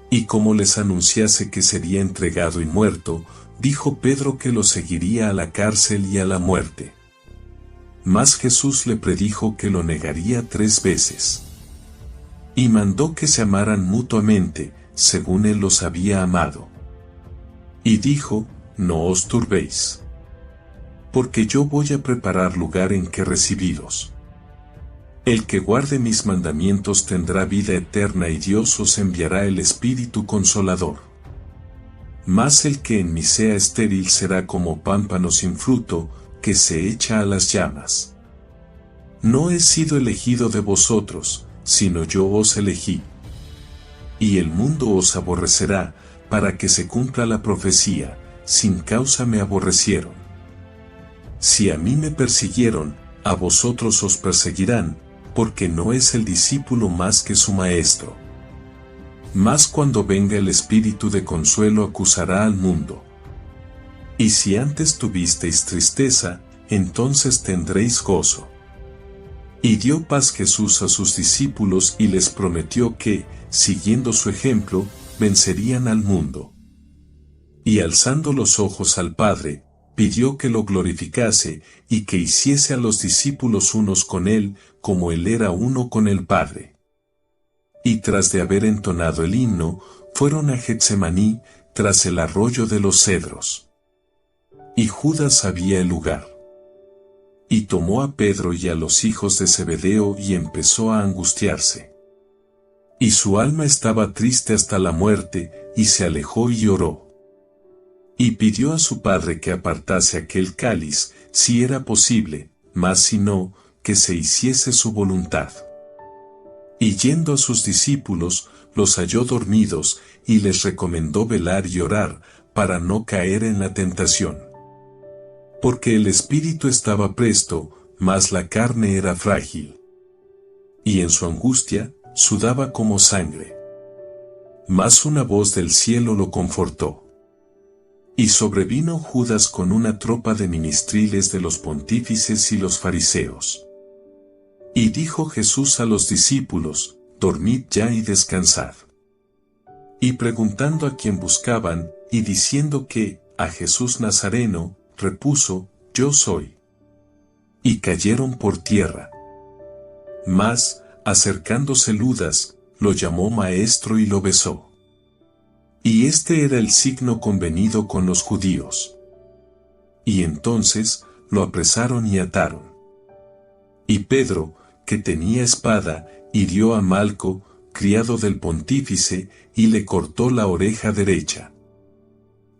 Y como les anunciase que sería entregado y muerto, dijo Pedro que lo seguiría a la cárcel y a la muerte. Mas Jesús le predijo que lo negaría 3 veces. Y mandó que se amaran mutuamente, según él los había amado. Y dijo: no os turbéis. Porque yo voy a preparar lugar en que recibiros. El que guarde mis mandamientos tendrá vida eterna y Dios os enviará el Espíritu Consolador. Mas el que en mí sea estéril será como pámpano sin fruto, que se echa a las llamas. No he sido elegido de vosotros, sino yo os elegí. Y el mundo os aborrecerá, para que se cumpla la profecía: sin causa me aborrecieron. Si a mí me persiguieron, a vosotros os perseguirán, porque no es el discípulo más que su maestro. Mas cuando venga el Espíritu de consuelo acusará al mundo. Y si antes tuvisteis tristeza, entonces tendréis gozo. Y dio paz Jesús a sus discípulos y les prometió que, siguiendo su ejemplo, vencerían al mundo. Y alzando los ojos al Padre, pidió que lo glorificase y que hiciese a los discípulos unos con él, como él era uno con el Padre. Y tras de haber entonado el himno, fueron a Getsemaní, tras el arroyo de los cedros. Y Judas sabía el lugar. Y tomó a Pedro y a los hijos de Zebedeo y empezó a angustiarse. Y su alma estaba triste hasta la muerte, y se alejó y lloró. Y pidió a su padre que apartase aquel cáliz, si era posible, mas si no, que se hiciese su voluntad. Y yendo a sus discípulos, los halló dormidos, y les recomendó velar y orar, para no caer en la tentación. Porque el espíritu estaba presto, mas la carne era frágil. Y en su angustia, sudaba como sangre. Mas una voz del cielo lo confortó. Y sobrevino Judas con una tropa de ministriles de los pontífices y los fariseos. Y dijo Jesús a los discípulos: dormid ya y descansad. Y preguntando a quién buscaban, y diciendo que, a Jesús Nazareno, repuso: yo soy. Y cayeron por tierra. Mas, acercándose Judas, lo llamó maestro y lo besó. Y este era el signo convenido con los judíos. Y entonces, lo apresaron y ataron. Y Pedro, que tenía espada, hirió a Malco, criado del pontífice, y le cortó la oreja derecha.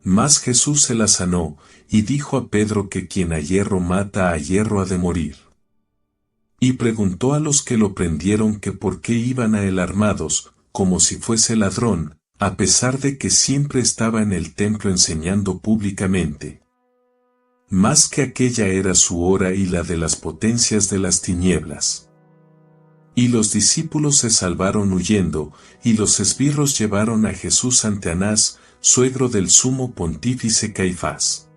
Mas Jesús se la sanó, y dijo a Pedro que quien a hierro mata a hierro ha de morir. Y preguntó a los que lo prendieron que por qué iban a él armados, como si fuese ladrón, a pesar de que siempre estaba en el templo enseñando públicamente. Más que aquella era su hora y la de las potencias de las tinieblas. Y los discípulos se salvaron huyendo, y los esbirros llevaron a Jesús ante Anás, suegro del sumo pontífice Caifás.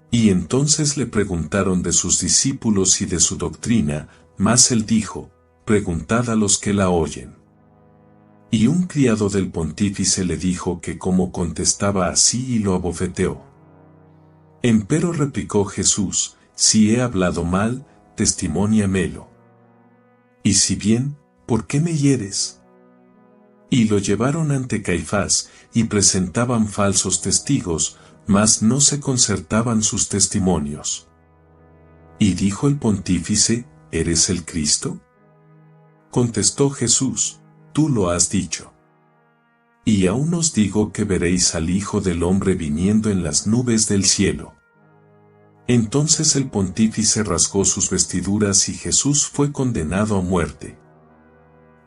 Y entonces le preguntaron de sus discípulos y de su doctrina, mas él dijo: preguntad a los que la oyen. Y un criado del pontífice le dijo que cómo contestaba así y lo abofeteó. Empero replicó Jesús: si he hablado mal, testimóniamelo. Y si bien, ¿por qué me hieres? Y lo llevaron ante Caifás, y presentaban falsos testigos, mas no se concertaban sus testimonios. Y dijo el pontífice: ¿eres el Cristo? Contestó Jesús: tú lo has dicho. Y aún os digo que veréis al Hijo del Hombre viniendo en las nubes del cielo. Entonces el pontífice rasgó sus vestiduras y Jesús fue condenado a muerte.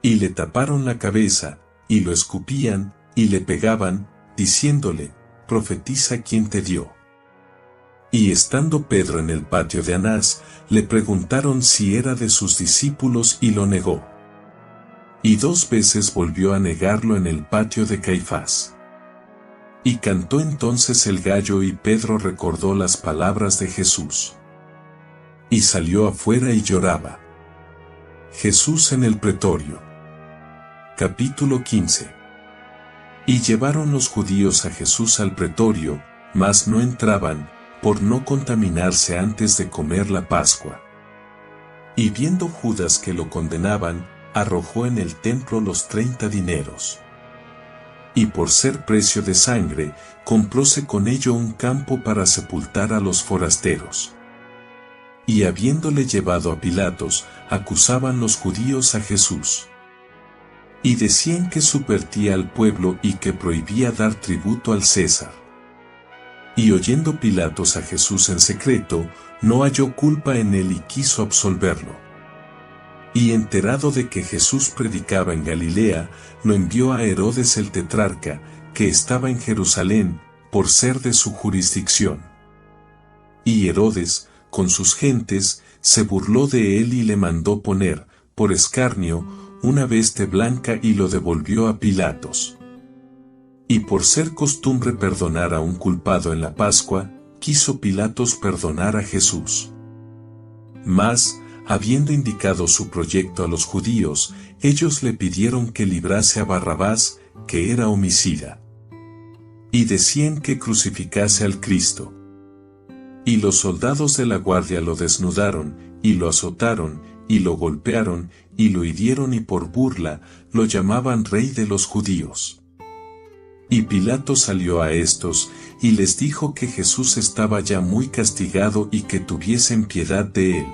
Y le taparon la cabeza, y lo escupían, y le pegaban, diciéndole: profetiza quién te dio. Y estando Pedro en el patio de Anás, le preguntaron si era de sus discípulos y lo negó. Y 2 veces volvió a negarlo en el patio de Caifás. Y cantó entonces el gallo y Pedro recordó las palabras de Jesús. Y salió afuera y lloraba. Jesús en el pretorio. Capítulo 15. Y llevaron los judíos a Jesús al pretorio, mas no entraban, por no contaminarse antes de comer la Pascua. Y viendo Judas que lo condenaban, arrojó en el templo los 30 dineros. Y por ser precio de sangre, compróse con ello un campo para sepultar a los forasteros. Y habiéndole llevado a Pilatos, acusaban los judíos a Jesús. Y decían que subvertía al pueblo y que prohibía dar tributo al César. Y oyendo Pilatos a Jesús en secreto, no halló culpa en él y quiso absolverlo. Y enterado de que Jesús predicaba en Galilea, lo envió a Herodes el tetrarca, que estaba en Jerusalén, por ser de su jurisdicción. Y Herodes, con sus gentes, se burló de él y le mandó poner, por escarnio, una veste blanca y lo devolvió a Pilatos. Y por ser costumbre perdonar a un culpado en la Pascua, quiso Pilatos perdonar a Jesús. Mas, habiendo indicado su proyecto a los judíos, ellos le pidieron que librase a Barrabás, que era homicida. Y decían que crucificase al Cristo. Y los soldados de la guardia lo desnudaron, y lo azotaron, y lo golpearon, y lo hirieron y por burla, lo llamaban Rey de los Judíos. Y Pilato salió a estos, y les dijo que Jesús estaba ya muy castigado y que tuviesen piedad de él.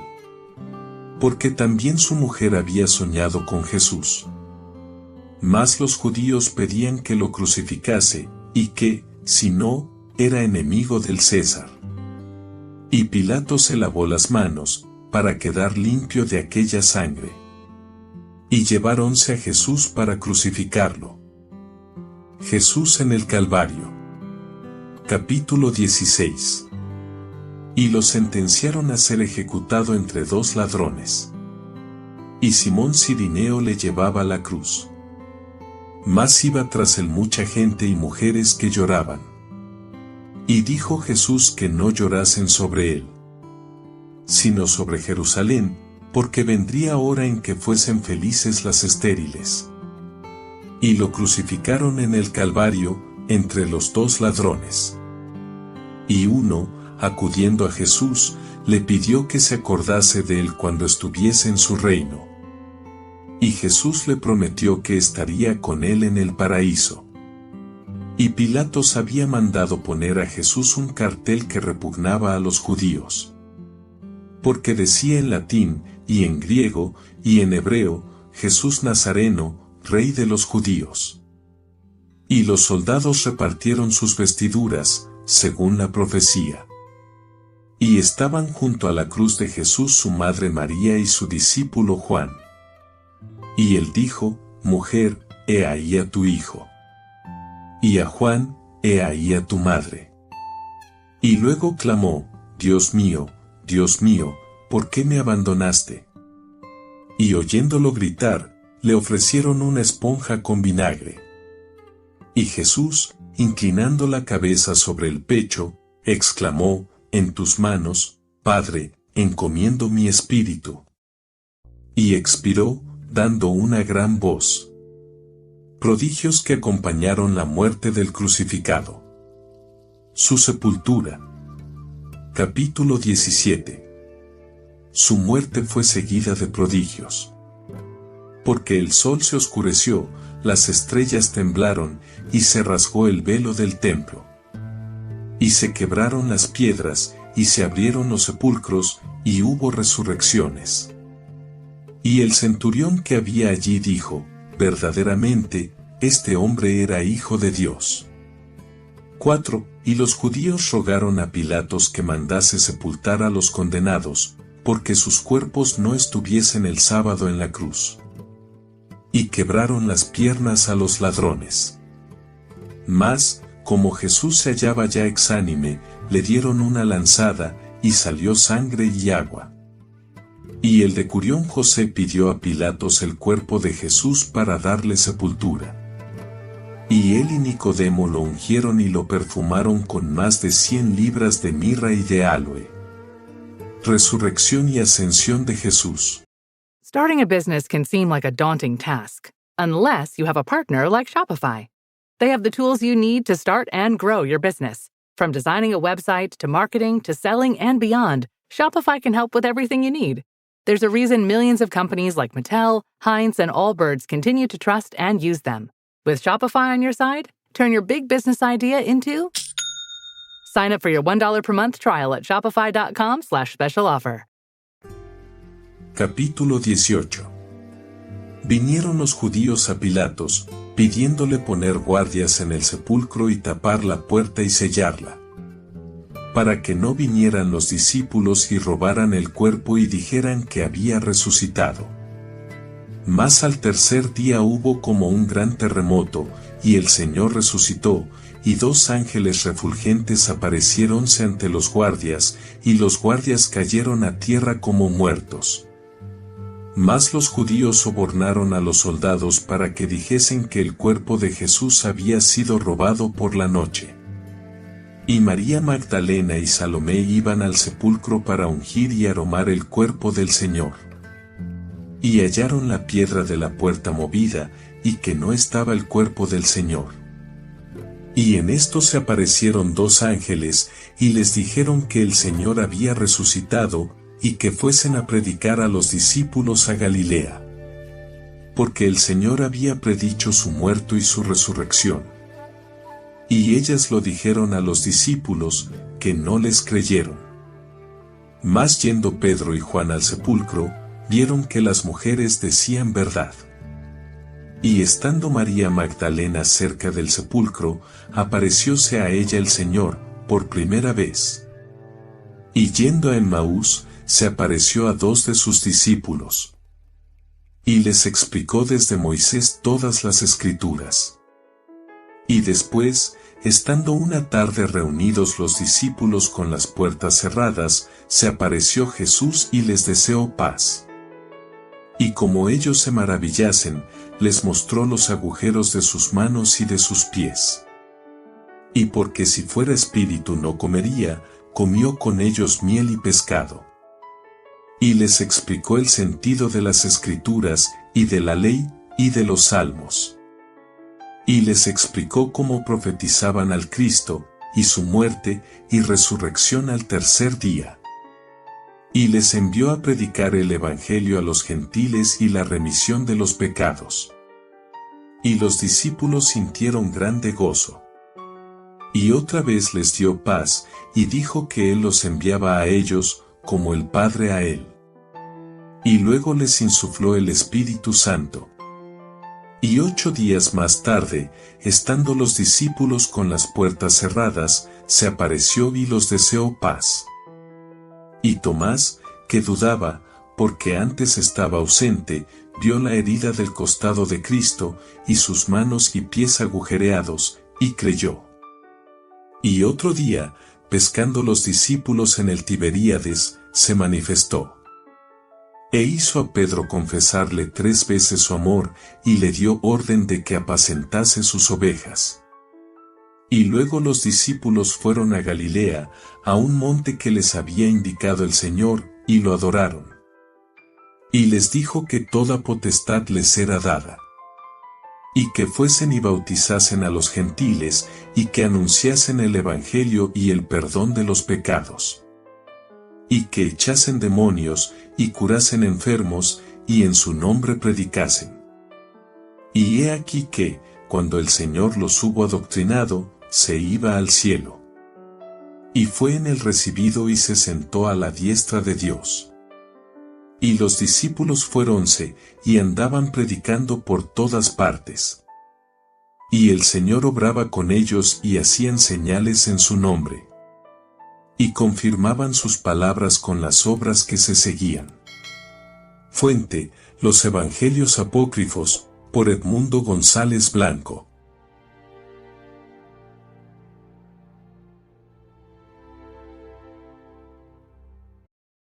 Porque también su mujer había soñado con Jesús. Mas los judíos pedían que lo crucificase, y que, si no, era enemigo del César. Y Pilato se lavó las manos, para quedar limpio de aquella sangre. Y lleváronse a Jesús para crucificarlo. Jesús en el Calvario. Capítulo 16. y lo sentenciaron a ser ejecutado entre dos ladrones. Y Simón Cirineo le llevaba la cruz. Mas iba tras él mucha gente y mujeres que lloraban. Y dijo Jesús que no llorasen sobre él, sino sobre Jerusalén, porque vendría hora en que fuesen felices las estériles. Y lo crucificaron en el Calvario, entre los dos ladrones. Y uno, acudiendo a Jesús, le pidió que se acordase de él cuando estuviese en su reino. Y Jesús le prometió que estaría con él en el paraíso. Y Pilatos había mandado poner a Jesús un cartel que repugnaba a los judíos, porque decía en latín, y en griego, y en hebreo, Jesús Nazareno, Rey de los judíos. Y los soldados repartieron sus vestiduras, según la profecía. Y estaban junto a la cruz de Jesús su madre María y su discípulo Juan. Y él dijo, Mujer, he ahí a tu hijo. Y a Juan, he ahí a tu madre. Y luego clamó, Dios mío, ¿por qué me abandonaste? Y oyéndolo gritar, le ofrecieron una esponja con vinagre. Y Jesús, inclinando la cabeza sobre el pecho, exclamó, En tus manos, Padre, encomiendo mi espíritu. Y expiró, dando una gran voz. Prodigios que acompañaron la muerte del crucificado. Su sepultura. Capítulo 17. Su muerte fue seguida de prodigios. Porque el sol se oscureció, las estrellas temblaron, y se rasgó el velo del templo. Y se quebraron las piedras, y se abrieron los sepulcros, y hubo resurrecciones. Y el centurión que había allí dijo, verdaderamente, este hombre era hijo de Dios. 4. Y los judíos rogaron a Pilatos que mandase sepultar a los condenados, porque sus cuerpos no estuviesen el sábado en la cruz. Y quebraron las piernas a los ladrones. Mas, como Jesús se hallaba ya exánime, le dieron una lanzada, y salió sangre y agua. Y el decurión José pidió a Pilatos el cuerpo de Jesús para darle sepultura. Y él y Nicodemo lo ungieron y lo perfumaron con más de 100 libras de mirra y de aloe. Resurrección y ascensión de Jesús. Starting a business can seem like a daunting task, unless you have a partner like Shopify. They have the tools you need to start and grow your business. From designing a website to marketing to selling and beyond, Shopify can help with everything you need. There's a reason millions of companies like Mattel, Heinz, and Allbirds continue to trust and use them. With Shopify on your side, turn your big business idea into... Sign up for your $1 per month trial at shopify.com/special offer. Capítulo 18. Vinieron los judíos a Pilatos, pidiéndole poner guardias en el sepulcro y tapar la puerta y sellarla, para que no vinieran los discípulos y robaran el cuerpo y dijeran que había resucitado. Mas al tercer día hubo como un gran terremoto, y el Señor resucitó, y 2 ángeles refulgentes apareciéronse ante los guardias, y los guardias cayeron a tierra como muertos. Mas los judíos sobornaron a los soldados para que dijesen que el cuerpo de Jesús había sido robado por la noche. Y María Magdalena y Salomé iban al sepulcro para ungir y aromar el cuerpo del Señor. Y hallaron la piedra de la puerta movida, y que no estaba el cuerpo del Señor. Y en esto se aparecieron 2 ángeles, y les dijeron que el Señor había resucitado, y que fuesen a predicar a los discípulos a Galilea. Porque el Señor había predicho su muerto y su resurrección. Y ellas lo dijeron a los discípulos, que no les creyeron. Mas yendo Pedro y Juan al sepulcro, vieron que las mujeres decían verdad. Y estando María Magdalena cerca del sepulcro, aparecióse a ella el Señor, por primera vez. Y yendo a Emmaús, se apareció a 2 de sus discípulos. Y les explicó desde Moisés todas las Escrituras. Y después, estando una tarde reunidos los discípulos con las puertas cerradas, se apareció Jesús y les deseó paz. Y como ellos se maravillasen, les mostró los agujeros de sus manos y de sus pies. Y porque si fuera espíritu no comería, comió con ellos miel y pescado. Y les explicó el sentido de las Escrituras, y de la ley, y de los salmos. Y les explicó cómo profetizaban al Cristo, y su muerte, y resurrección al tercer día. Y les envió a predicar el Evangelio a los gentiles y la remisión de los pecados. Y los discípulos sintieron grande gozo. Y otra vez les dio paz, y dijo que Él los enviaba a ellos, como el Padre a Él. Y luego les insufló el Espíritu Santo. Y 8 días más tarde, estando los discípulos con las puertas cerradas, se apareció y los deseó paz. Y Tomás, que dudaba, porque antes estaba ausente, vio la herida del costado de Cristo, y sus manos y pies agujereados, y creyó. Y otro día, pescando los discípulos en el Tiberíades, se manifestó. E hizo a Pedro confesarle 3 veces su amor, y le dio orden de que apacentase sus ovejas. Y luego los discípulos fueron a Galilea, a un monte que les había indicado el Señor, y lo adoraron. Y les dijo que toda potestad les era dada. Y que fuesen y bautizasen a los gentiles, y que anunciasen el Evangelio y el perdón de los pecados. Y que echasen demonios, y curasen enfermos, y en su nombre predicasen. Y he aquí que, cuando el Señor los hubo adoctrinado, se iba al cielo. Y fue en él recibido y se sentó a la diestra de Dios. Y los discípulos fuéronse, y andaban predicando por todas partes. Y el Señor obraba con ellos y hacían señales en su nombre. Y confirmaban sus palabras con las obras que se seguían. Fuente: Los Evangelios Apócrifos, por Edmundo González Blanco.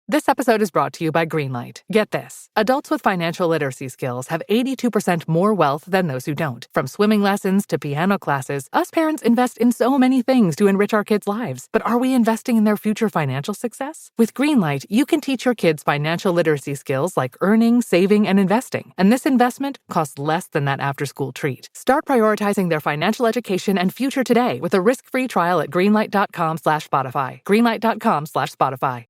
This episode is brought to you by Greenlight. Get this. Adults with financial literacy skills have 82% more wealth than those who don't. From swimming lessons to piano classes, us parents invest in so many things to enrich our kids' lives. But are we investing in their future financial success? With Greenlight, you can teach your kids financial literacy skills like earning, saving, and investing. And this investment costs less than that after-school treat. Start prioritizing their financial education and future today with a risk-free trial at greenlight.com/Spotify. Greenlight.com/Spotify.